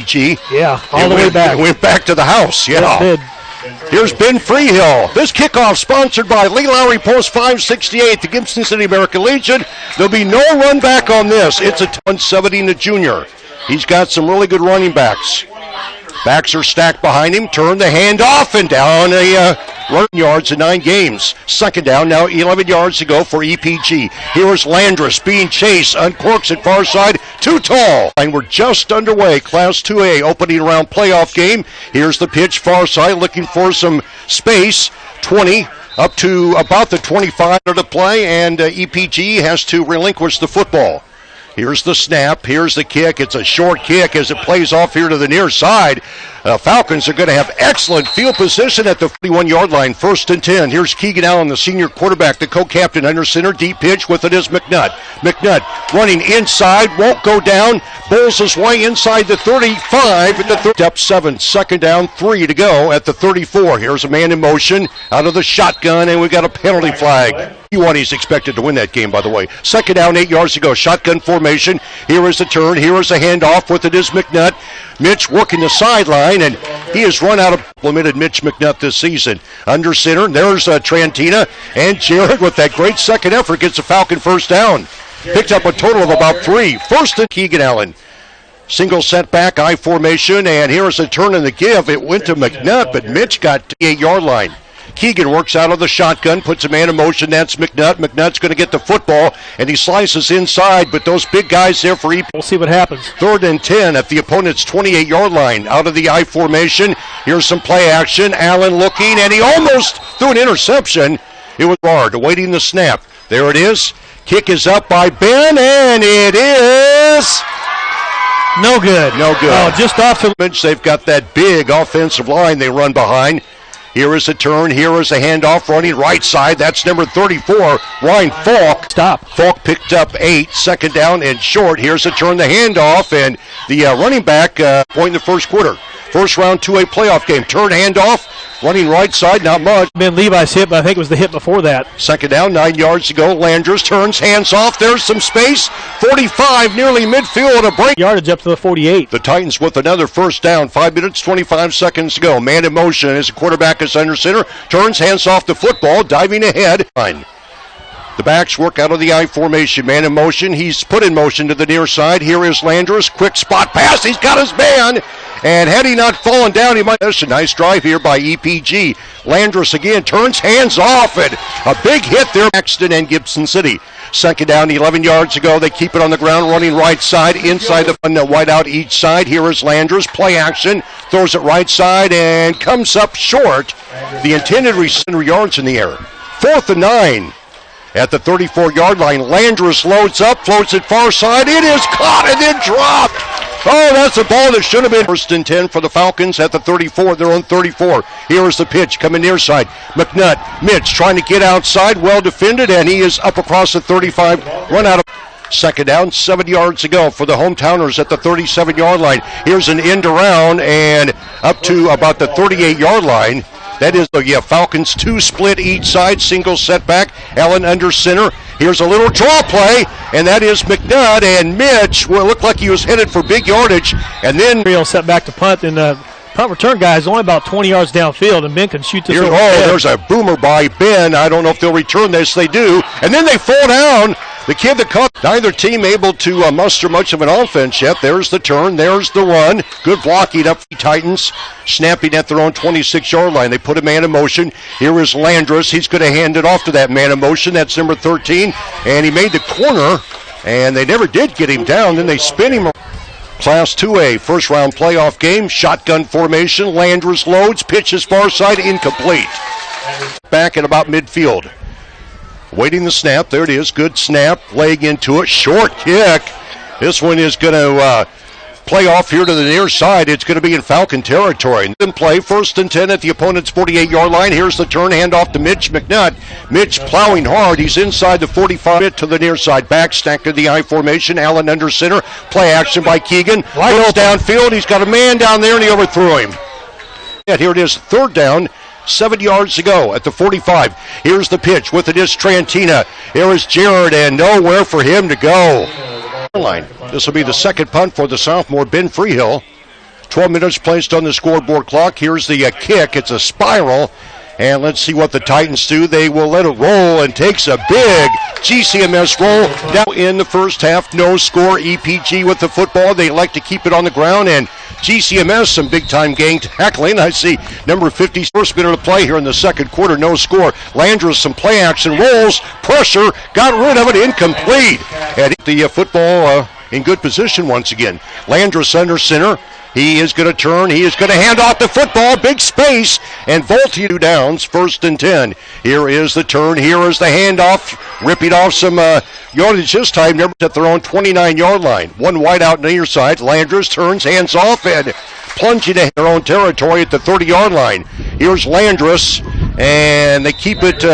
EPG. Yeah, all the way back. It went back to the house, yeah. Yes, it did. Here's Ben Freehill. This kickoff sponsored by Lee Lowry Post 568, the Gibson City American Legion. There'll be no run back on this. It's a 170 in the junior. He's got some really good running backs. Backs are stacked behind him. Turn the hand off and down a running yards in 9 games. Second down, now 11 yards to go for EPG. Here's Landris being chased, uncorks at far side, too tall. And we're just underway. Class 2A opening round playoff game. Here's the pitch, far side, looking for some space. 20 up to about the 25 to play, and EPG has to relinquish the football. Here's the snap. Here's the kick. It's a short kick as it plays off here to the near side. Falcons are going to have excellent field position at the 41-yard line. 1st and 10. Here's Keegan Allen, the senior quarterback, the co-captain under center. Deep pitch with it is McNutt. McNutt running inside. Won't go down. Bowls his way inside the 35 at the step 7. 2nd down, 3 to go at the 34. Here's a man in motion out of the shotgun, and we got a penalty flag. Kewanee's expected to win that game, by the way. 2nd down, 8 yards to go. Shotgun formation. Here is the turn. Here is the handoff with it is McNutt. Mitch working the sideline, and he has run out of limited Mitch McNutt this season. Under center, there's Trantina, and Jared with that great second effort gets a Falcon 1st down. Picked up a total of about 3. 1st and Keegan Allen. Single setback, I formation, and here's a turn in the give. It went to McNutt, but Mitch got to the 8-yard line. Keegan works out of the shotgun, puts a man in motion. That's McNutt. McNutt's going to get the football, and he slices inside, but those big guys there for EP. We'll see what happens. 3rd and 10 at the opponent's 28-yard line. Out of the I formation. Here's some play action. Allen looking, and he almost threw an interception. It was hard, awaiting the snap. There it is. Kick is up by Ben, and it is no good. No good. Oh, just off the bench. They've got that big offensive line they run behind. Here is a turn. Here is a handoff running right side. That's number 34, Ryan Falk. Stop. Falk picked up 8. 2nd down and short. Here's a turn, the handoff, and the running back point in the 1st quarter. 1st round 2A playoff game. Turn handoff, running right side, not much. Ben Levi's hit, but I think it was the hit before that. 2nd down, 9 yards to go. Landers turns, hands off. There's some space. 45, nearly midfield, and a break. Yardage up to the 48. The Titans with another 1st down. 5 minutes, 25 seconds to go. Man in motion as the quarterback is under center. Turns, hands off the football, diving ahead. The backs work out of the I formation. Man in motion. He's put in motion to the near side. Here is Landers. Quick spot pass. He's got his man. And had he not fallen down, he might. That's a nice drive here by EPG. Landers again turns, hands off, and a big hit there. Paxton and Gibson City. 2nd down, 11 yards to go. They keep it on the ground, running right side, inside the wide out each side. Here is Landers. Play action. Throws it right side and comes up short. The intended 100 yards in the air. 4th and 9. At the 34-yard line, Landris loads up, floats it far side. It is caught and then dropped. Oh, that's a ball that should have been 1st and 10 for the Falcons at the 34, their own 34. Here is the pitch coming near side. McNutt, Mitch trying to get outside, well defended, and he is up across the 35. Run out of 2nd down, 7 yards to go for the hometowners at the 37-yard line. Here's an end around and up to about the 38-yard line. That is, Falcons 2 split each side, single setback. Allen under center. Here's a little draw play, and that is McNutt, and Mitch looked like he was headed for big yardage, and then real set back to punt, and the punt return guy is only about 20 yards downfield, and Ben can shoot this over. There's a boomer by Ben. I don't know if they'll return this. They do, and then they fall down. The kid that caught, neither team able to muster much of an offense yet. There's the turn. There's the run. Good blocking up the Titans. Snapping at their own 26-yard line. They put a man in motion. Here is Landris. He's going to hand it off to that man in motion. That's number 13. And he made the corner, and they never did get him down. Then they spin him. Class 2A, 1st round playoff game. Shotgun formation. Landris loads. Pitches far side. Incomplete. Back at about midfield. Waiting the snap. There it is. Good snap. Leg into it. Short kick. This one is going to play off here to the near side. It's going to be in Falcon territory. In play, 1st and 10 at the opponent's 48-yard line. Here's the turn. Handoff to Mitch McNutt. Mitch plowing hard. He's inside the 45 to the near side. Back stacked to the I formation. Allen under center. Play action by Keegan. Goes downfield. He's got a man down there, and he overthrew him. Yeah, here it is. 3rd down. 7 yards to go at the 45. Here's the pitch with it is Trantina. Here is Jared, and nowhere for him to go. This will be the 2nd punt for the sophomore Ben Freehill. 12 minutes placed on the scoreboard clock. Here's the kick. It's a spiral. And let's see what the Titans do. They will let it roll and takes a big GCMS roll. Down in the first half, no score. EPG with the football. They like to keep it on the ground. And GCMS, some big-time gang tackling. I see number 50, first minute of play here in the second quarter, no score. Landris, some play action, rolls, pressure, got rid of it, incomplete. And the football in good position once again. Landris under center. He is going to turn. He is going to hand off the football. Big space. And Volte 2 downs. 1st and 10. Here is the turn. Here is the handoff. Ripping off some yardage this time. Never at their own 29-yard line. One wide out near side. Landris turns, hands off, and plunging to their own territory at the 30-yard line. Here's Landris. And they keep it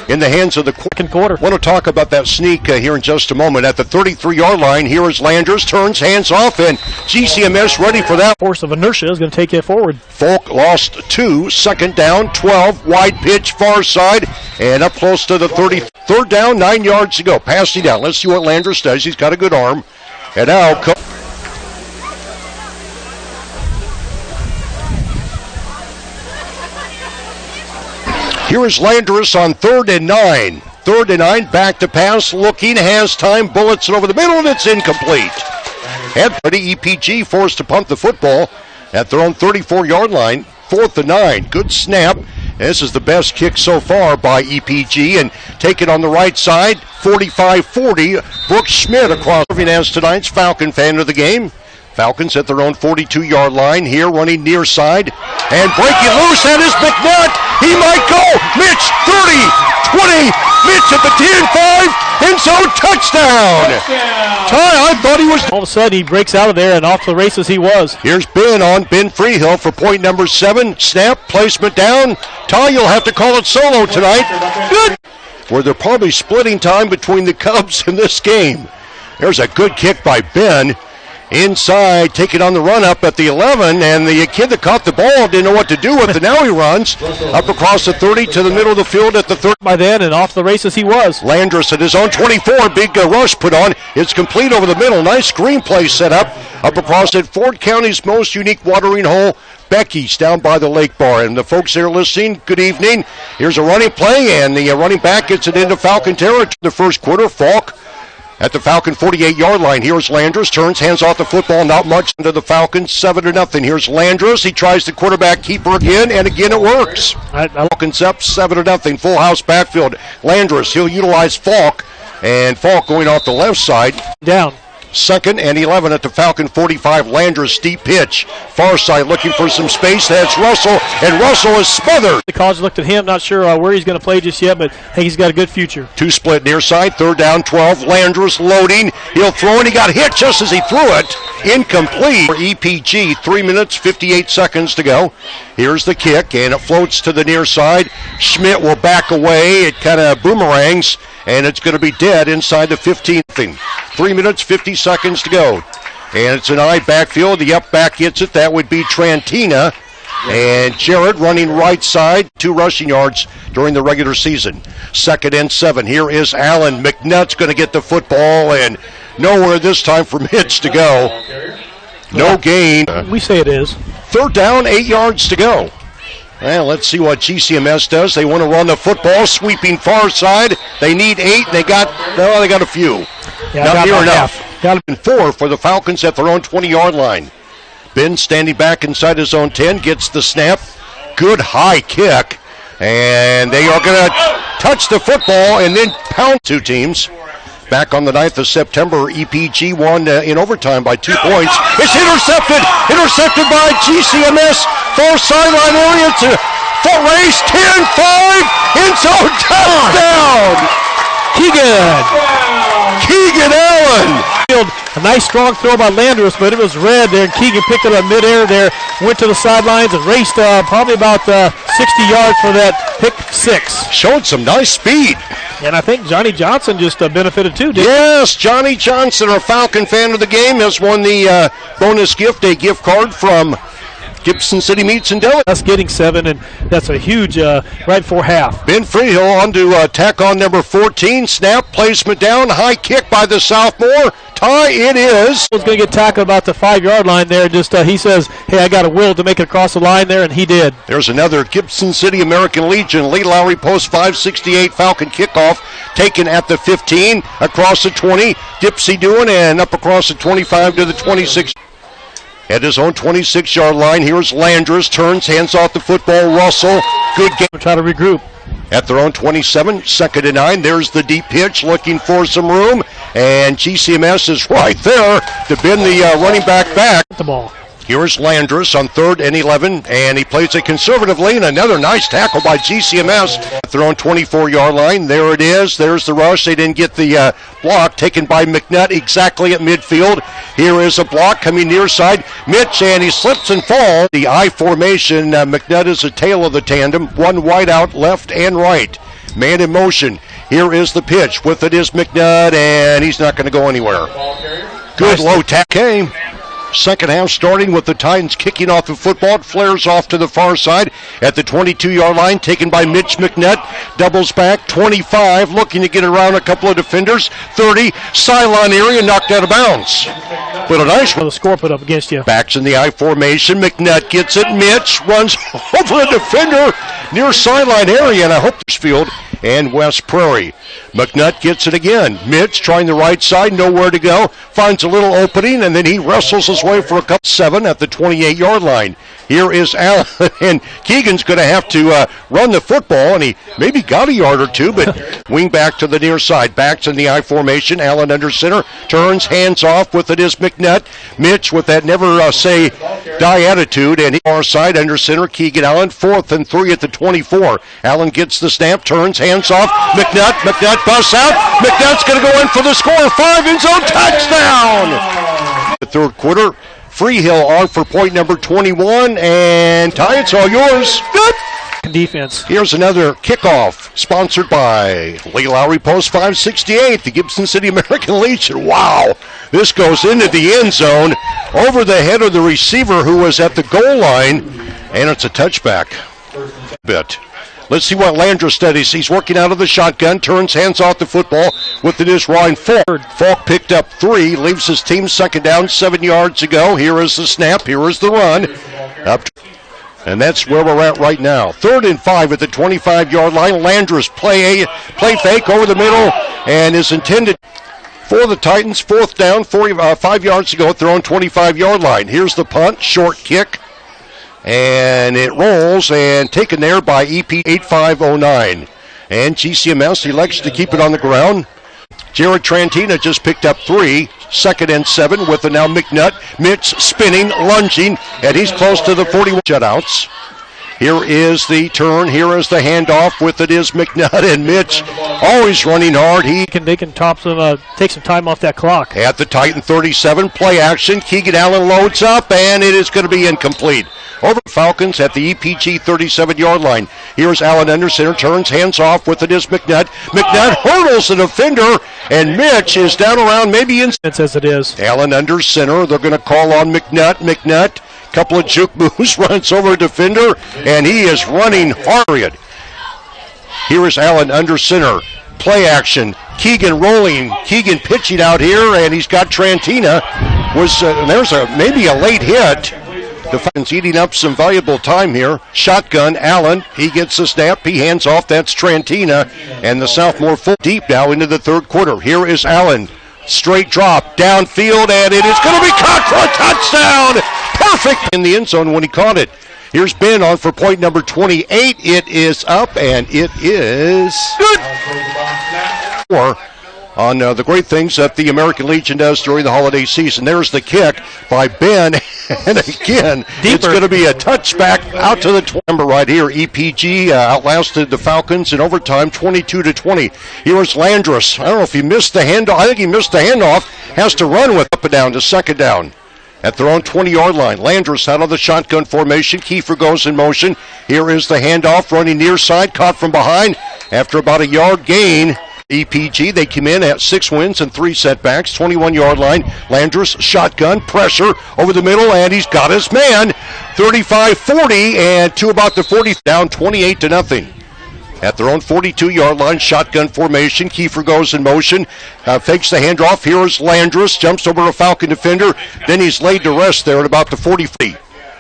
in the hands of the second quarter. I want to talk about that sneak here in just a moment. At the 33-yard line, here is Landris, turns, hands off, and GCMS ready for that. Force of inertia is going to take it forward. Falk lost 2, 2nd down, 12, wide pitch, far side, and up close to the 30. 3rd down, 9 yards to go. Passing down. Let's see what Landris does. He's got a good arm. And now here is Landris on 3rd and 9. 3rd and 9, back to pass, looking, has time, bullets it over the middle, and it's incomplete. And EPG forced to punt the football at their own 34-yard line. 4th and 9, good snap. This is the best kick so far by EPG, and take it on the right side, 45-40. Brooks Schmidt across as tonight's Falcon fan of the game. Falcons at their own 42-yard line here, running near side. And breaking loose, that is McNutt. He might go. Mitch, 30, 20. Mitch at the 10-5. End zone touchdown. Ty, I thought he was. All of a sudden, he breaks out of there, and off the races he was. Here's Ben on Ben Freehill for point number 7. Snap, placement down. Ty, you'll have to call it solo tonight. Good. Where they're probably splitting time between the Cubs in this game. There's a good kick by Ben. Inside, taking on the run up at the 11, and the kid that caught the ball didn't know what to do with it. Now he runs up across the 30 to the middle of the field at the 30. By then, and off the races he was. Landris at his own 24, big rush put on. It's complete over the middle. Nice screenplay set up across at Ford County's most unique watering hole. Becky's down by the lake bar. And the folks there listening, good evening. Here's a running play, and the running back gets it into Falcon territory. The first quarter, Falk at the Falcon 48-yard line. Here's Landris, turns, hands off the football, not much into the Falcons, 7-0. Here's Landris, he tries the quarterback keeper again, and again it works. Falcons up 7-0, full house backfield. Landris, he'll utilize Falk, and Falk going off the left side. Down. 2nd and 11 at the Falcon 45. Landris, steep pitch. Far side looking for some space. That's Russell, and Russell is smothered. The college looked at him, not sure where he's going to play just yet, but I think he's got a good future. 2 split near side, 3rd down, 12. Landris loading. He'll throw, and he got hit just as he threw it. Incomplete for EPG. 3 minutes, 58 seconds to go. Here's the kick, and it floats to the near side. Schmidt will back away. It kind of boomerangs, and it's going to be dead inside the 15. 3 minutes, 50 seconds to go. And it's an I backfield. The up back gets it. That would be Trantina. And Jarrett running right side, 2 rushing yards during the regular season. 2nd and 7. Here is Allen. McNutt's going to get the football, and nowhere this time for Mitch to go. No gain. We say it is. 3rd down, 8 yards to go. Well, let's see what GCMS does. They want to run the football, sweeping far side. They need 8. They got a few. Yeah, not near enough. Got 4 for the Falcons at their own 20-yard line. Ben standing back inside his own 10, gets the snap. Good high kick. And they are going to touch the football and then pound 2 teams. Back on the 9th of September, EPG won in overtime by 2 points. It's intercepted by GCMS. Far sideline area. It's a foot race. 10-5. End zone touchdown. Keegan Allen. A nice strong throw by Landris, but it was red there, and Keegan picked it up midair there, went to the sidelines and raced probably about 60 yards for that pick 6. Showed some nice speed. And I think Johnny Johnson just benefited too, didn't he? Yes, Johnny Johnson, our Falcon fan of the game, has won the bonus gift, a gift card from Gibson City Meats and Deli. That's getting 7, and that's a huge right for half. Ben Freehill on to tack on number 14. Snap, placement down, high kick by the sophomore. tie? It is. He's going to get tackled about the 5-yard line there. Just he says, hey, I got a will to make it across the line there, and he did. There's another Gibson City American Legion. Lee Lowry post 568 Falcon kickoff taken at the 15, across the 20. Dipsy doing, and up across the 25 to the 26. At his own 26-yard line, here's Landers, turns, hands off the football. Russell, good game. Try to regroup. At their own 27, 2nd and 9. There's the deep pitch, looking for some room, and GCMS is right there to bend the running back. The ball. Here's Landers on 3rd and 11, and he plays it conservatively, and another nice tackle by GCMS at their own 24-yard line. There it is. There's the rush. They didn't get the block taken by McNutt exactly at midfield. Here is a block coming near side. Mitch, and he slips and falls. The I formation, McNutt is the tail of the tandem. One wide out, left and right. Man in motion. Here is the pitch. With it is McNutt, and he's not going to go anywhere. Good low tackle. Second half starting with the Titans kicking off the football. It flares off to the far side at the 22-yard line, taken by Mitch McNutt. Doubles back, 25, looking to get around a couple of defenders. 30, sideline area, knocked out of bounds. But a nice one. The score put up against you. Backs in the I formation. McNutt gets it. Mitch runs over a defender near sideline area, and I hope Wethersfield and West Prairie. McNutt gets it again. Mitch trying the right side, nowhere to go. Finds a little opening, and then he wrestles his way for a couple. 7 at the 28-yard line. Here is Allen, and Keegan's going to have to run the football, and he maybe got a yard or two, but wing back to the near side. Backs in the I formation. Allen under center. Turns, hands off. With it is McNutt. Mitch with that never say die attitude, and he far side under center. Keegan Allen, 4th and 3 at the 24. Allen gets the snap, turns, hands off. McNutt busts out. McNutt's going to go in for the score. 5 end zone touchdown. The third quarter. Freehill on for point number 21, and Ty, it's all yours. Good. Defense. Here's another kickoff sponsored by Lee Lowry Post 568, the Gibson City American Legion. Wow. This goes into the end zone over the head of the receiver who was at the goal line, and it's a touchback. Let's see what Landers studies. He's working out of the shotgun, turns, hands off the football with it is Ryan Falk. Falk picked up 3, leaves his team 2nd down, 7 yards to go. Here is the snap, here is the run. And that's where we're at right now. 3rd and 5 at the 25-yard line. Landers play fake over the middle and is intended for the Titans. 4th down, 5 yards to go at their own 25-yard line. Here's the punt, short kick. And it rolls and taken there by EP 8509. And GCMS elects to keep it on the ground. Jared Trantina just picked up 3. 2nd and 7 with the now McNutt. Mitch spinning, lunging, and he's close to the 41 shutouts. Here is the turn. Here is the handoff. With it is McNutt, and Mitch always running hard. They can take some time off that clock. At the Titan 37, play action. Keegan Allen loads up, and it is going to be incomplete. Over Falcons at the EPG 37-yard line. Here's Allen under center, turns, hands off. With it is McNutt. McNutt hurdles the defender, and Mitch is down around maybe in. It says it is. Allen under center. They're going to call on McNutt. Couple of juke moves, runs over a defender, and he is running hard. Here is Allen under center. Play action. Keegan rolling. Keegan pitching out here, and he's got Trantina. There's maybe a late hit. The Falcons eating up some valuable time here. Shotgun, Allen. He gets the snap. He hands off. That's Trantina. And the sophomore full deep now into the third quarter. Here is Allen. Straight drop. Downfield. And it is going to be caught for a touchdown. Perfect in the end zone when he caught it. Here's Ben on for point number 28. It is up. And it is good. On the great things that the American Legion does during the holiday season. There's the kick by Ben, and again, it's going to be a touchback out to the number right here. EPG outlasted the Falcons in overtime, 22-20. Here's Landers. I don't know if he missed the handoff. I think he missed the handoff. Has to run with up and down to 2nd down. At their own 20-yard line, Landers out of the shotgun formation. Kiefer goes in motion. Here is the handoff, running near side, caught from behind after about a yard gain. EPG, they come in at 6 wins and 3 setbacks, 21-yard line. Landers, shotgun, pressure over the middle, and he's got his man. 35-40, and to about the 40, down 28-0. At their own 42-yard line, shotgun formation. Kiefer goes in motion, fakes the handoff. Here is Landris, jumps over a Falcon defender. Then he's laid to rest there at about the 40.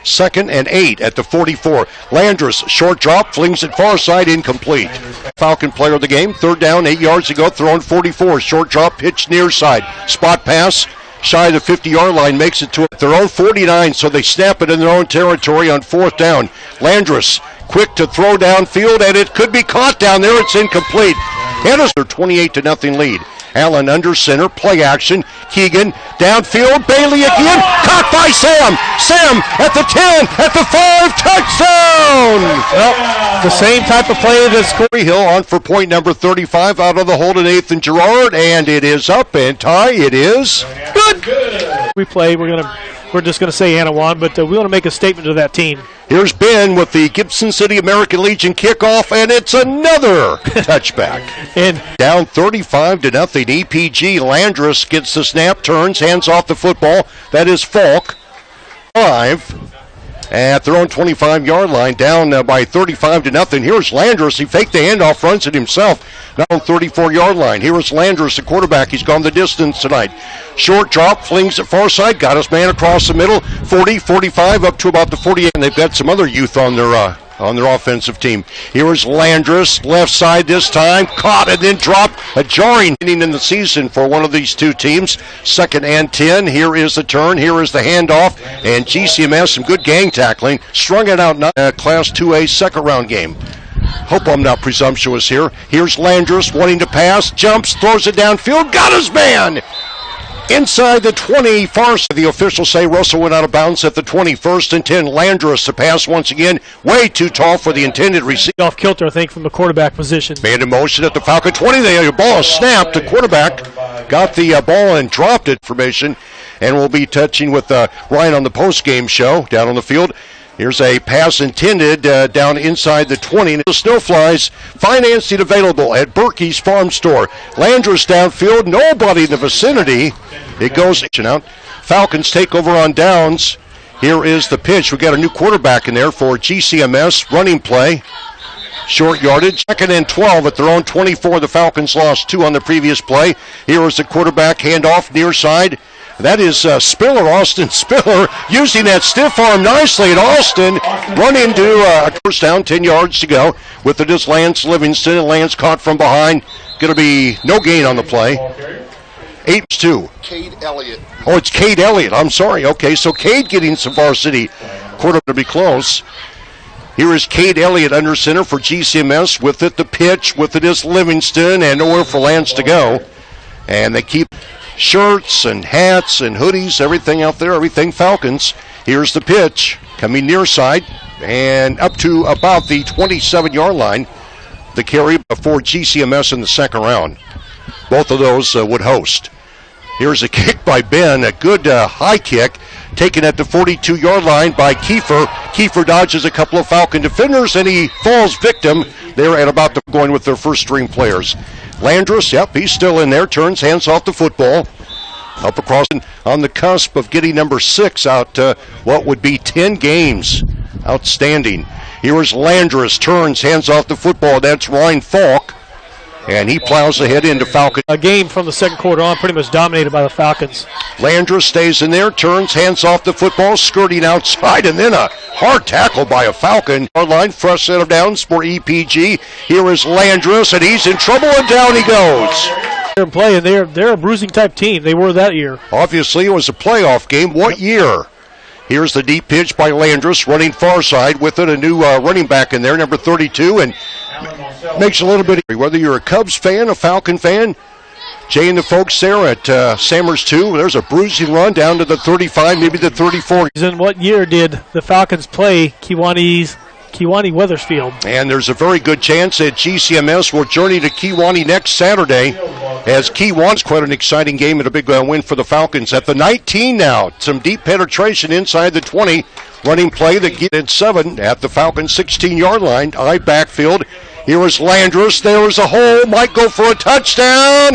2nd and 8 at the 44. Landris, short drop, flings it far side, incomplete. Falcon player of the game, 3rd down, 8 yards ago, throwing 44. Short drop, pitch near side. Spot pass, shy of the 50-yard line, makes it to their own 49, so they snap it in their own territory on 4th down. Landris, quick to throw downfield, and it could be caught down there. It's incomplete. And it's their 28-0 lead. Allen under center, play action. Keegan, downfield, Bailey again, caught by Sam. Sam at the 10, at the 5, touchdown! Well, the same type of play that's Corey Hill on for point number 35 out of the hold in 8th and Girard, and it is up, and Ty, it is good. We play, we're just going to say Anawan, but we want to make a statement to that team. Here's Ben with the Gibson City American Legion kickoff, and it's another touchback. And down 35-0. EPG. Landris gets the snap, turns, hands off the football. That is Falk. 5 at their own 25-yard line, down by 35-0. Here's Landris. He faked the handoff, runs it himself. Now on 34-yard line. Here is Landris, the quarterback. He's gone the distance tonight. Short drop, flings it far side, got his man across the middle. 40, 45, up to about the 48. And they've got some other youth on their offensive team. Here is Landris, left side this time, caught and then dropped. A jarring inning in the season for one of these two teams. 2nd and 10. Here is the turn. Here is the handoff. And GCMS, some good gang tackling. Strung it out in a Class 2A 2nd round game. Hope I'm not presumptuous here. Here's Landris wanting to pass, jumps, throws it downfield, got his man! Inside the 20, far side. The officials say Russell went out of bounds at the 21st and 10. Landris, the pass once again, way too tall for the intended receiver. Off kilter, I think, from the quarterback position. Man in motion at the Falcon 20. The ball is snapped. The quarterback got the ball and dropped it. Formation, and we'll be touching with Ryan on the post-game show down on the field. Here's a pass intended down inside the 20. The Snowflies financing available at Berkey's Farm Store. Landris downfield, nobody in the vicinity. It goes out. Falcons take over on downs. Here is the pitch. We got a new quarterback in there for GCMS. Running play. Short yardage. 2nd and 12 at their own 24. The Falcons lost 2 on the previous play. Here is the quarterback handoff near side. That is Spiller, Austin Spiller, using that stiff arm nicely. And Austin run into a first down, 10 yards to go. With it is Lance Livingston, and Lance caught from behind. Going to be no gain on the play. 8-2. Cade Elliott. Oh, it's Cade Elliott. I'm sorry. Okay, so Cade getting some varsity. Quarter to be close. Here is Cade Elliott under center for GCMS. With it, the pitch. With it is Livingston, and nowhere for Lance to go. And they keep shirts and hats and hoodies, everything out there, everything Falcons. Here's the pitch, coming near side, and up to about the 27-yard line. The carry for GCMS in the 2nd round. Both of those would host. Here's a kick by Ben, a good high kick, taken at the 42-yard line by Kiefer. Kiefer dodges a couple of Falcon defenders, and he falls victim. They're at about going with their first-string players. Landris, yep, he's still in there, turns, hands off the football. Up across on the cusp of getting number 6 out what would be 10 games. Outstanding. Here is Landris, turns, hands off the football. That's Ryan Falk. And he plows ahead into Falcon. A game from the 2nd quarter on, pretty much dominated by the Falcons. Landris stays in there, turns, hands off the football, skirting outside, and then a hard tackle by a Falcon. Line, fresh set of downs for EPG. Here is Landris, and he's in trouble, and down he goes. They're playing. They're a bruising type team. They were that year. Obviously, it was a playoff game. What year? Here's the deep pitch by Landris, running far side. With it, a new running back in there, number 32, and makes a little bit of, whether you're a Cubs fan, a Falcon fan, Jay and the folks there at Samers 2, there's a bruising run down to the 35, maybe the 34. In what year did the Falcons play Kewanee Wethersfield? And there's a very good chance that GCMS will journey to Kewanee next Saturday, as Kewanee's quite an exciting game and a big win for the Falcons. At the 19 now, some deep penetration inside the 20. Running play that gets at 7 at the Falcons 16-yard line. Eye backfield. Here is Landris. There is a hole. Might go for a touchdown.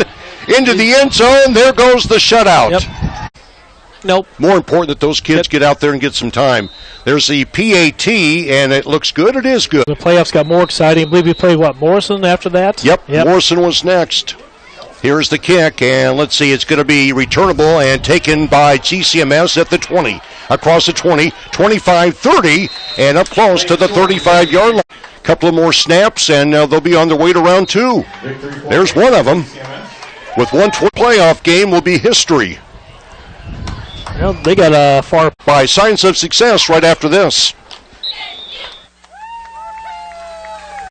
Into the end zone. There goes the shutout. Yep. Nope. More important that those kids get out there and get some time. There's the PAT, and it looks good. It is good. The playoffs got more exciting. I believe we played, Morrison after that? Yep. Morrison was next. Here's the kick, and let's see, it's going to be returnable and taken by GCMS at the 20. Across the 20, 25, 30, and up close to the 35-yard line. Couple of more snaps, and they'll be on their way to round 2. There's one of them. With 120 playoff game will be history. Well, they got far by signs of success right after this.